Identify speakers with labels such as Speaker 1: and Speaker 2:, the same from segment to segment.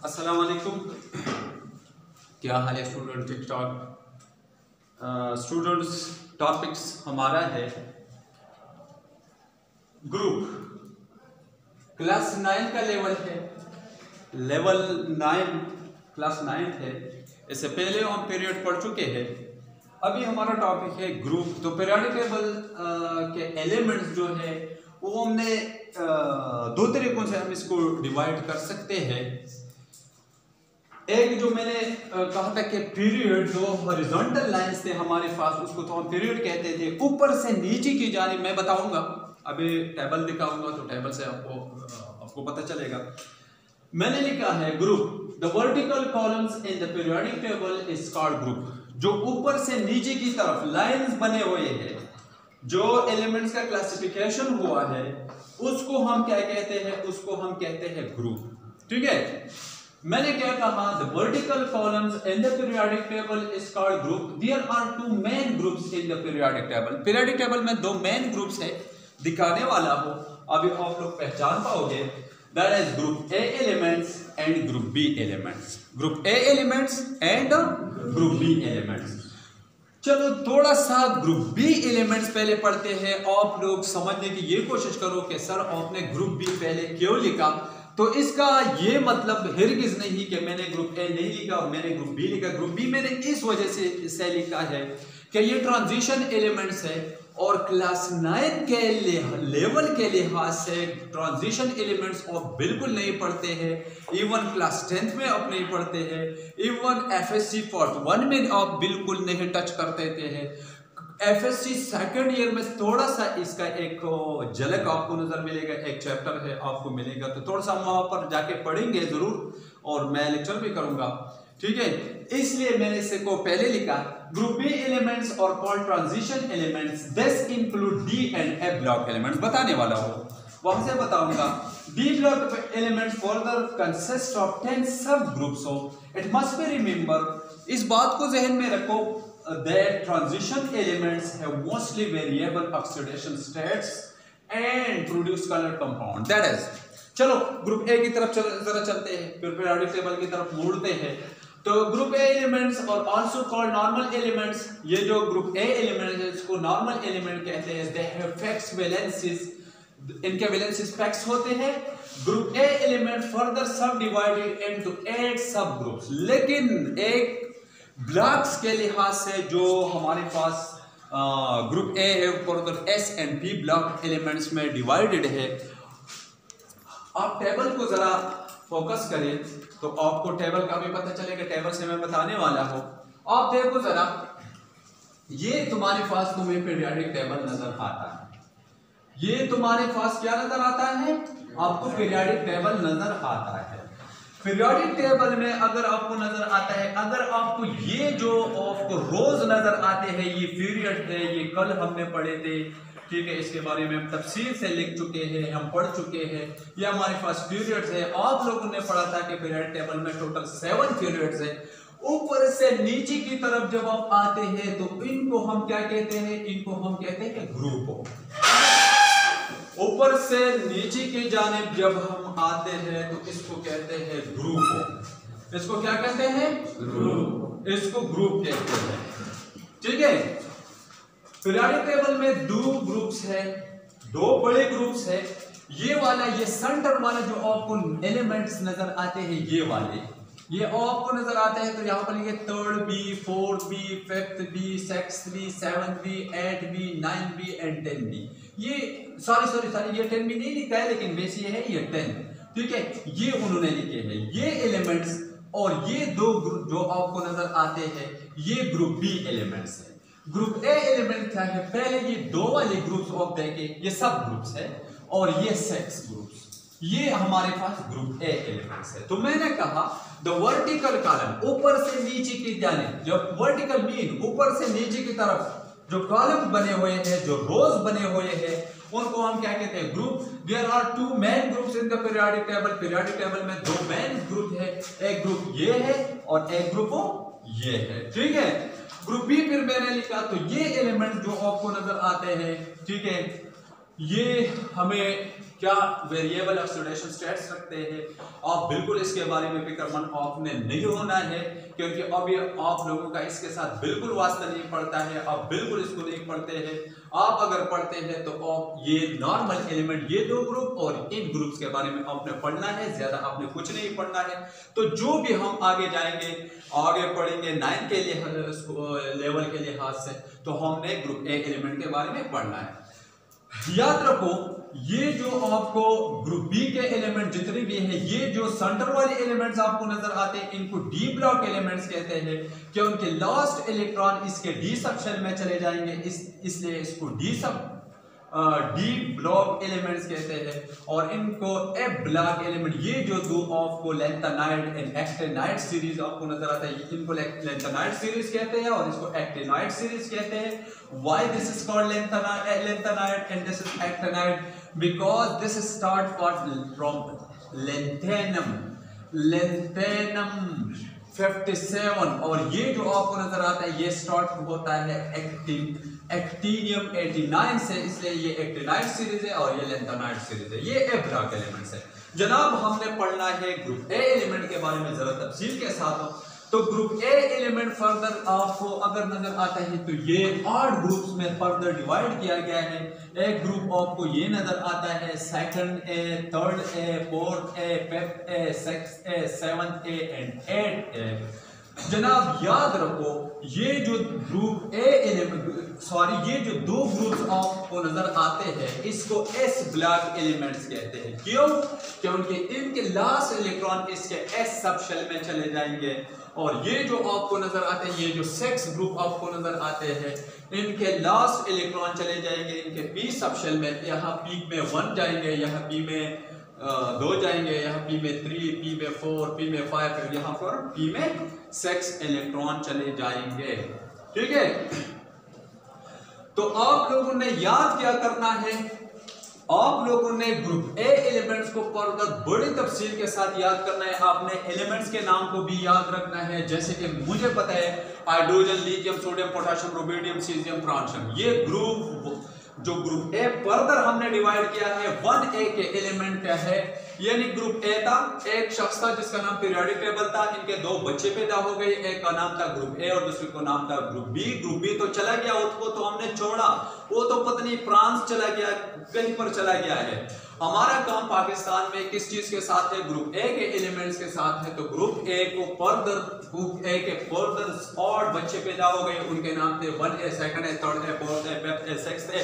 Speaker 1: अस्सलाम वालेकुम। क्या हाल है स्टूडेंट? टिकटॉक स्टूडेंट्स टॉपिक्स हमारा है ग्रुप। क्लास 9 का लेवल है, लेवल 9 क्लास 9 है। इससे पहले हम पीरियड पढ़ चुके हैं। अभी हमारा टॉपिक है ग्रुप। तो पीरियोडिक टेबल के एलिमेंट्स जो है वो हमने दो तरीकों से हम इसको डिवाइड कर सकते हैं। एक जो मैंने कहा था कि पीरियड जो हॉरिजॉन्टल लाइंस थे हमारे पास, उसको तो हम पीरियड कहते थे। ऊपर से नीचे की जानिब मैं बताऊंगा, अभी टेबल दिखाऊंगा तो टेबल से आपको पता चलेगा। मैंने लिखा है group, the vertical columns in the periodic table is called group. जो ऊपर से नीचे की तरफ लाइंस बने हुए हैं, जो एलिमेंट्स का क्लासिफिकेशन हुआ है, उसको हम क्या कहते हैं? उसको हम कहते हैं ग्रुप। ठीक है, मैंने क्या कहा? The vertical columns in the periodic table is called group. There are two main groups in the periodic table. Periodic table में दो मेन ग्रुप्स है, दिखाने वाला हो, अभी आप लोग पहचान पाओगे। That is group A elements and group B elements. Group A elements and group B elements. चलो थोड़ा सा ग्रुप बी एलिमेंट्स पहले पढ़ते हैं। आप लोग समझने की ये कोशिश करो कि सर आपने ग्रुप बी पहले क्यों लिखा। तो इसका ये मतलब हिरगिज नहीं कि मैंने ग्रुप ए नहीं लिखा और मैंने ग्रुप बी लिखा। ग्रुप बी मैंने इस वजह से लिखा है कि ये ट्रांजिशन एलिमेंट्स है और क्लास 9 के लेवल के लिहाज से ट्रांजिशन एलिमेंट्स आप बिल्कुल नहीं पढ़ते हैं। इवन क्लास 10th में आप नहीं पढ़ते हैं। इवन एफएससी फोर्थ 1 में आप बिल्कुल नहीं टच करते हैं। एफएससी सेकंड ईयर में थोड़ा सा इसका एक झलक आपको नजर मिलेगा, एक चैप्टर है आपको मिलेगा, तो थोड़ा सा हम वहां पर जाके पढ़ेंगे जरूर और मैं लेक्चर भी करूंगा। ठीक है, इसलिए मैंने इसको पहले लिखा। ग्रुप बी एलिमेंट्स और called transition elements, this include D and A block elements. बताने वाला हूं, वहां से बताऊंगा। D block elements further consist of 10 सब groups. It must be remember, इस बात को जहन में रखो, that transition elements have mostly variable oxidation states and produce colored compound. That is, चलो ग्रुप ए की तरफ जरा चलते हैं, फिर पीरियोडिक टेबल की तरफ मुड़ते हैं। तो ग्रुप ए एलिमेंट्स और आल्सो कॉल्ड नॉर्मल एलिमेंट्स, ये जो ग्रुप ए एलिमेंट्स है इसको नॉर्मल एलिमेंट कहते हैं। दे हैव फैक्स वैलेंसीज, इनके वैलेंसीज फैक्स होते हैं। ग्रुप ए एलिमेंट फर्दर सब डिवाइडेड इनटू 8 सब ग्रुप्स। लेकिन एक ब्लॉक्स के लिहाज से जो हमारे पास ग्रुप ए है further S and P block elements में डिवाइडेड है। आप टेबल को जरा फोकस करें तो आपको टेबल का भी पता चलेगा। टेबल से मैं बताने वाला हूं, आप देखो जरा, ये तुम्हारे पास तुम्हें पीरियोडिक टेबल नजर आता है। ये तुम्हारे पास क्या नजर आता है? आपको पीरियोडिक टेबल नजर आता है। पीरियोडिक टेबल में अगर आपको नजर आता है, अगर आपको ये जो आपको रोज नजर आते हैं, ये पीरियड है, ये कल हमने पढ़े थे। ठीक है, इसके बारे में हम तफसील से लिख चुके हैं, हम पढ़ चुके हैं। ये हमारे पास पीरियड्स है। आप लोगों ने पढ़ा था कि पीरियड टेबल में टोटल 7 पीरियड्स है। ऊपर से नीचे की तरफ जब आप आते हैं तो इनको हम क्या कहते हैं? इनको हम कहते हैं ग्रुप। ऊपर से नीचे की जानिब जब हम आते हैं तो इसको कहते हैं ग्रुप। इसको क्या कहते हैं? ग्रुप। इसको ग्रुप कहते हैं। ठीक है, पीरियोडिक टेबल में 2 ग्रुप्स है, 2 बड़े ग्रुप्स है। ये वाला, ये सेंटर वाला जो आपको एलिमेंट्स नजर आते हैं, ये वाले, ये आपको नजर आते हैं। तो यहाँ पर ये 3rd B, 4th B, 5th B, 6th B, 7th B, 8th B, 9th B and 10th B. ये सॉरी ये 10 भी नहीं लिखा है, लेकिन बेस ये है, ये 10। ठीक है, ये उन्होंने लिखे हैं ये एलिमेंट्स। और ये 2 ग्रुप जो आपको नजर आते हैं, ये ग्रुप बी एलिमेंट्स है। ग्रुप ए एलिमेंट क्या है? पहले ये 2 वाले ग्रुप्स आप देखें, ये सब ग्रुप्स है और ये 6 ग्रुप्स, ये हमारे पास ग्रुप ए एलिमेंट्स है। तो मैंने कहा द वर्टिकल कॉलम, ऊपर से नीचे की जानिब, जब वर्टिकल मीन ऊपर से नीचे की तरफ जो कॉलम बने हुए हैं, जो रोज बने हुए हैं, उनको हम क्या कहते हैं? Group. There are 2 main groups in the periodic table. Periodic table में 2 मेन ग्रुप है, एक ग्रुप ये है और एक ग्रुप ये है। ठीक है, ग्रुप बी फिर मैंने लिखा, तो ये एलिमेंट जो आपको नजर आते हैं, ठीक है, ये हमें क्या वेरिएबल ऑक्सीडेशन स्टेट्स रखते हैं। आप बिल्कुल इसके बारे में फिक्रमंद आपने नहीं होना है, क्योंकि अब ये आप लोगों का इसके साथ बिल्कुल वास्ता नहीं पड़ता है, आप बिल्कुल इसको नहीं पढ़ते हैं। आप अगर पढ़ते हैं तो आप ये नॉर्मल एलिमेंट, ये दो ग्रुप और इन ग्रुप्स के बारे में आपने पढ़ना है, ज्यादा आपने कुछ नहीं पढ़ना है। तो जो भी हम आगे जाएंगे, आगे पढ़ेंगे 9 के लेवल के लिहाज से, तो हमने ग्रुप ए एलिमेंट के बारे में पढ़ना है। याद रखो, ये जो आपको ग्रुप बी के एलिमेंट जितने भी हैं, ये जो सेंटर वाले एलिमेंट्स आपको नजर आते हैं, इनको डी ब्लॉक एलिमेंट्स कहते हैं, कि उनके लास्ट इलेक्ट्रॉन इसके डी सब शेल में चले जाएंगे, इसलिए इसको डी ब्लॉक एलिमेंट्स कहते हैं। और इनको एफ ब्लॉक एलिमेंट, ये जो दो आपको लैंथेनाइड एंड एक्टिनाइड सीरीज आपको नजर आता है, इनको लैंथेनाइड सीरीज कहते हैं और इसको एक्टिनाइड सीरीज कहते हैं। Why this is called lanthanide and this is actinide? Because this is start from lanthanum 57, और ये जो आपको नजर आता है ये स्टार्ट होता है एक्टिनियम 89 से, इसलिए ये एक्टिनाइड सीरीज है और ये लैंथेनाइड सीरीज है, ये एफ ब्लॉक एलिमेंट्स है। जनाब हमने पढ़ना है ग्रुप ए एलिमेंट के बारे में जरा तफसील के साथ। तो ग्रुप ए एलिमेंट फर्दर आपको अगर नजर आता है तो ये 8 ग्रुप्स में फर्दर डिवाइड किया गया है। एक ग्रुप आपको ये नजर आता है, second A, third A, fourth A, fifth A, sixth A, seventh A and 8th ए। जनाब याद रखो, ये जो ग्रुप ए एलिमेंट ये जो दो ग्रुप्स आपको नजर आते हैं, इसको एस ब्लॉक एलिमेंट्स कहते हैं। क्यों? क्योंकि इनके लास्ट इलेक्ट्रॉन इसके एस सब शेल में चले जाएंगे। और ये जो आपको नजर आते हैं, ये जो सेक्स ग्रुप आपको नजर आते हैं, इनके लास्ट इलेक्ट्रॉन चले जाएंगे इनके पी सब शेल में। यहाँ पी में 1 जाएंगे, यहाँ पी में 2 जाएंगे, यहाँ पी में 3, पी में 4, पी में 5, फिर यहाँ पर पी में 6 इलेक्ट्रॉन चले जाएंगे। ठीक है, तो आप लोगों ने याद क्या करना है, आप लोगों ने ग्रुप ए एलिमेंट्स को फर्दर बड़ी तफसील के साथ याद करना है। आपने एलिमेंट्स के नाम को भी याद रखना है, जैसे कि मुझे पता है hydrogen, lithium, sodium, potassium, rubidium, caesium, francium. ये ग्रुप जो ग्रुप ए फर्दर हमने डिवाइड किया है, 1A के एलिमेंट क्या है, यानी ग्रुप ए था, एक शख्स था जिसका नाम पीरियोडिक टेबल था, इनके 2 बच्चे पैदा हो गए, एक का नाम था ग्रुप ए और दूसरे को नाम था ग्रुप बी। ग्रुप बी तो चला गया, उसको तो हमने छोड़ा, वो तो पत्नी फ्रांस चला गया, कहीं पर चला गया है। हमारा काम पाकिस्तान में किस चीज के साथ है, ग्रुप ए के एलिमेंट्स के साथ है। तो ग्रुप ए के फर्दर 8 बच्चे पैदा हो गए, उनके नाम थे 1A, 2A, 3A, 4A, 5A, 6A,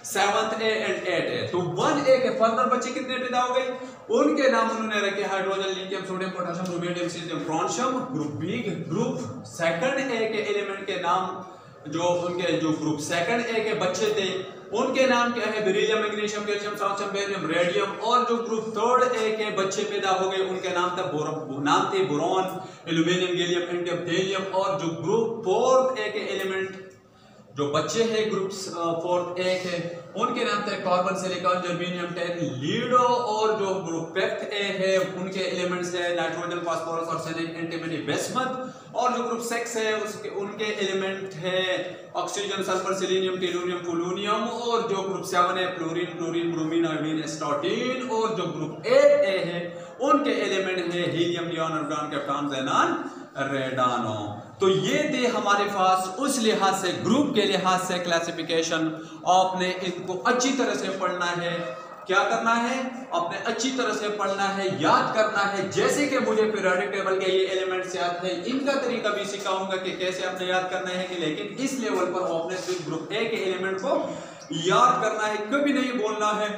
Speaker 1: 7A and 8A। तो 1A के फर्दर बच्चे कितने पैदा हो गए, उनके नाम उन्होंने रखे hydrogen, lithium, sodium, potassium, rubidium, caesium, francium. Group B group second A के एलिमेंट के नाम, जो उनके जो ग्रुप सेकंड ए के बच्चे थे, उनके नाम क्या है, beryllium, magnesium, calcium, francium, barium, radium. और जो ग्रुप थर्ड ए के बच्चे पैदा हो गए, उनके नाम थे boron, aluminium, gallium, indium, thallium. और जो ग्रुप फोर्थ ए के एलिमेंट जो बच्चे हैं ग्रुप फोर्थ ए के, उनके नाम थे carbon, silicon, germanium, ten, ludo. और जो ग्रुप फिफ्थ ए है, उनके एलिमेंट्स है nitrogen, phosphorus, arsenic, antimony, bismuth. और जो ग्रुप सिक्स है उनके एलिमेंट है oxygen, sulphur, selenium, tellurium, polonium. और जो ग्रुप 7 है फ्लोरीन, ब्रोमीन, आयोडीन, एस्टाटीन। और जो ग्रुप 8A है उनके एलिमेंट है हीलियम, नियॉन, आर्गन, कैप्टॉन, ज़ेनॉन, रेडानो। तो ये थे हमारे पास उस लिहाज से, ग्रुप के लिहाज से क्लासिफिकेशन। आपने इनको अच्छी तरह से पढ़ना है। क्या करना है, आपने अच्छी तरह से पढ़ना है, याद करना है। जैसे कि मुझे पीरियोडिक टेबल के ये एलिमेंट्स याद है, इनका तरीका भी सिखाऊंगा कि कैसे आपने याद करना है। कि लेकिन इस लेवल पर आपने सिर्फ ग्रुप ए के एलिमेंट को याद करना है, कभी नहीं बोलना है।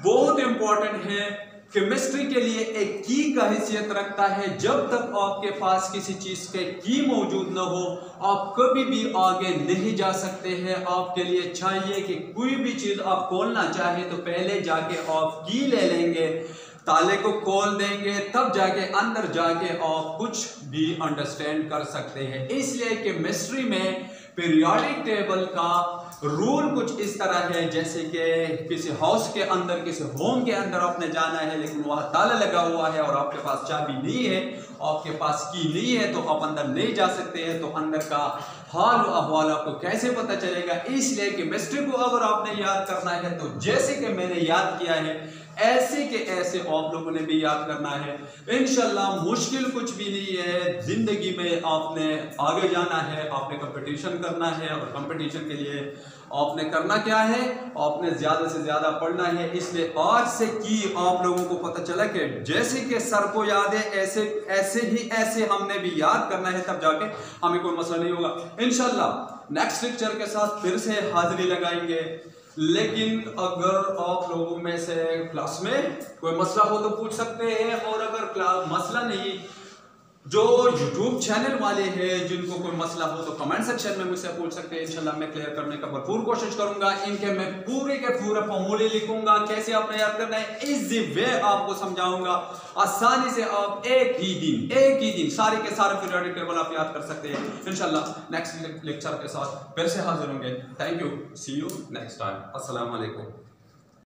Speaker 1: बहुत इंपॉर्टेंट है, केमिस्ट्री के लिए एक की का हैसियत रखता है। जब तक आपके पास किसी चीज के की मौजूद न हो, आप कभी भी आगे नहीं जा सकते हैं। आपके लिए चाहिए कि कोई भी चीज आप खोलना चाहे तो पहले जाके आप की ले लेंगे, ताले को खोल देंगे, तब जाके अंदर जाके आप कुछ भी अंडरस्टैंड कर सकते हैं। इसलिए केमिस्ट्री में पीरियोडिक टेबल का रूल कुछ इस तरह है, जैसे कि किसी हाउस के अंदर, किसी होम के अंदर आपने जाना है, लेकिन वहां ताला लगा हुआ है और आपके पास चाबी नहीं है, आपके पास की नहीं है, तो आप अंदर नहीं जा सकते हैं। तो अंदर का हाल अहवाल आपको कैसे पता चलेगा? इसलिए केमिस्ट्री को अगर आपने याद करना है तो जैसे कि मैंने याद किया है ऐसे के ऐसे आप लोगों ने भी याद करना है। इंशाल्लाह मुश्किल कुछ भी नहीं है, जिंदगी में आपने आगे जाना है, आपने कंपटीशन करना है, और कंपटीशन के लिए आपने करना क्या है, आपने ज्यादा से ज्यादा पढ़ना है। इसलिए आज से की आप लोगों को पता चला कि जैसे कि सर को याद है ऐसे हमने भी याद करना है, तब जाके हमें कोई मसला नहीं होगा। इंशाल्लाह नेक्स्ट लेक्चर के साथ फिर से हाजिरी लगाएंगे। लेकिन अगर आप लोगों में से क्लास में कोई मसला हो तो पूछ सकते हैं, और अगर मसला नहीं, जो YouTube चैनल वाले हैं जिनको कोई मसला हो तो कमेंट सेक्शन में मुझसे पूछ सकते हैं। इंशाल्लाह मैं क्लियर करने का भरपूर कोशिश करूंगा। इनके मैं पूरे के पूरे फॉर्मूले लिखूंगा, कैसे आपने याद करना है, इजी वे आपको समझाऊंगा। आसानी से आप एक ही दिन सारे के सारे पीरियोडिक टेबल आप याद कर सकते हैं। इंशाल्लाह नेक्स्ट लेक्चर के साथ फिर से हाजिर होंगे। Thank you, see you next time. अस्सलाम वालेकुम।